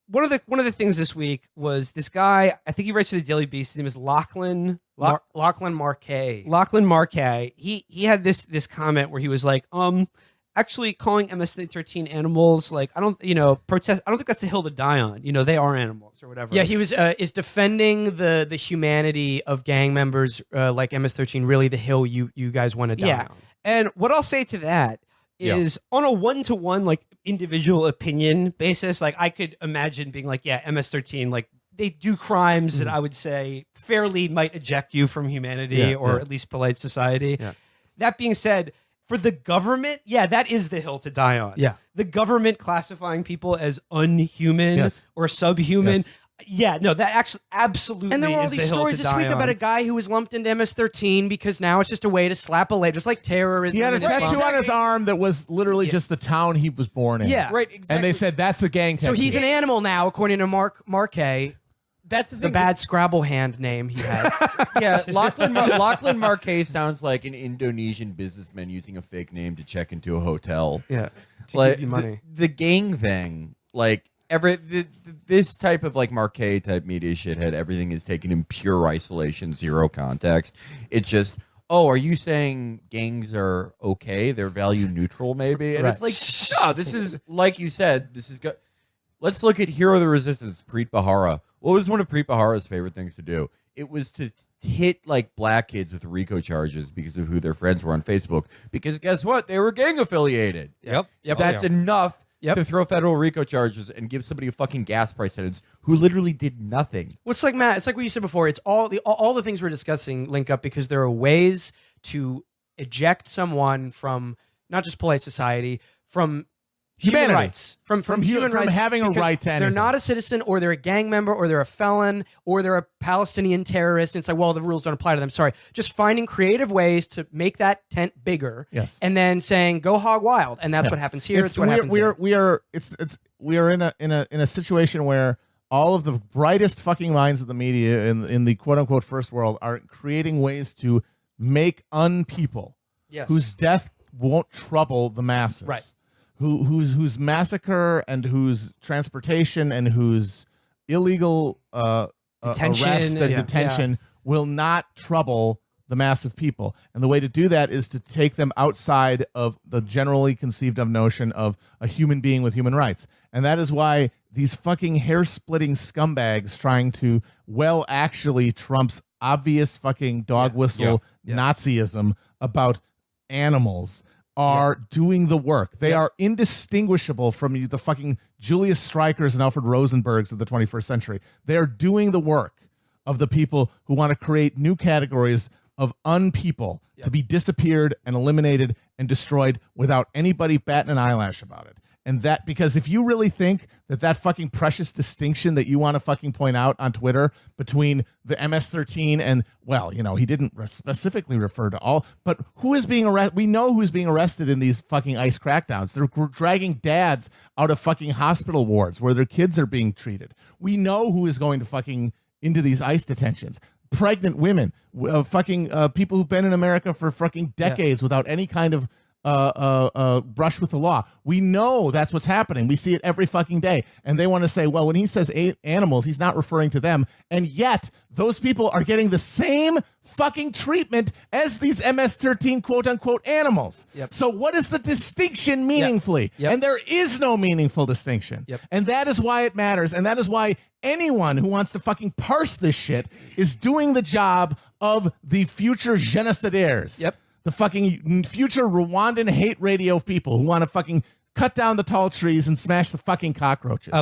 one of the things this week was this guy. I think he writes for the Daily Beast. His name is Lachlan Marquet. Lachlan Marquet. He had this comment where he was like, actually calling MS-13 animals, like, I don't, protest. I don't think that's the hill to die on. They are animals or whatever. Yeah, he was is defending the humanity of gang members like MS-13 really the hill you guys want to die on. And what I'll say to that is on a one-to-one, like, individual opinion basis, like, I could imagine being like, yeah, MS-13, like, they do crimes that I would say fairly might eject you from humanity or at least polite society. Yeah. That being said, for the government, that is the hill to die on. Yeah. The government classifying people as unhuman or subhuman. Yes. Yeah, no, that actually absolutely. And there were all is these the stories this week about a guy who was lumped into MS-13 because now it's just a way to slap a label, just like terrorism. He had a tattoo on his arm that was literally just the town he was born in. Yeah, right. Exactly. And they said that's a gang tattoo. So he's an animal now, according to Marquet. That's the thing. The bad Scrabble hand name he has. Yeah, Lachlan Marquet sounds like an Indonesian businessman using a fake name to check into a hotel. Yeah, to like, give you money. The gang thing, like this type of like Marquet type media shithead, everything is taken in pure isolation, zero context. It's just, oh, are you saying gangs are okay? They're value neutral, maybe? And it's like, no, this is like you said. This is good. Let's look at Hero of the Resistance, Preet Bharara. What was one of Preet Bharara's favorite things to do? It was to hit like black kids with RICO charges because of who their friends were on Facebook. Because guess what? They were gang affiliated. Yep. That's enough to throw federal RICO charges and give somebody a fucking gas price sentence who literally did nothing. Well, it's like, Matt, it's like what you said before. It's all the things we're discussing link up because there are ways to eject someone from not just polite society, from human rights, from human rights, having a right to anything. They're not a citizen, or they're a gang member, or they're a felon, or they're a Palestinian terrorist. And it's like, well, the rules don't apply to them. Sorry, just finding creative ways to make that tent bigger, and then saying go hog wild, and that's what happens here. It's what happens. We are in a situation where all of the brightest fucking minds of the media in the quote unquote first world are creating ways to make unpeople whose death won't trouble the masses. Right. Whose massacre and whose transportation and whose illegal detention, arrest and detention will not trouble the mass of people. And the way to do that is to take them outside of the generally conceived of notion of a human being with human rights. And that is why these fucking hair-splitting scumbags trying to, actually Trump's obvious fucking dog whistle Nazism about animals are doing the work. They are indistinguishable from the fucking Julius Strikers and Alfred Rosenbergs of the 21st century. They are doing the work of the people who want to create new categories of unpeople to be disappeared and eliminated and destroyed without anybody batting an eyelash about it. And that, because if you really think that fucking precious distinction that you want to fucking point out on Twitter between the MS-13 and, he didn't specifically refer to all, but who is being arrested? We know who's being arrested in these fucking ICE crackdowns. They're dragging dads out of fucking hospital wards where their kids are being treated. We know who is going to fucking into these ICE detentions. Pregnant women, people who've been in America for fucking decades without any kind of brush with the law. We know that's what's happening. We see it every fucking day. And they want to say, well, when he says animals, he's not referring to them. And yet those people are getting the same fucking treatment as these MS-13 quote unquote animals. So what is the distinction meaningfully? And there is no meaningful distinction. And that is why it matters. And that is why anyone who wants to fucking parse this shit is doing the job of the future genocidaires. The fucking future Rwandan hate radio people who want to fucking cut down the tall trees and smash the fucking cockroaches.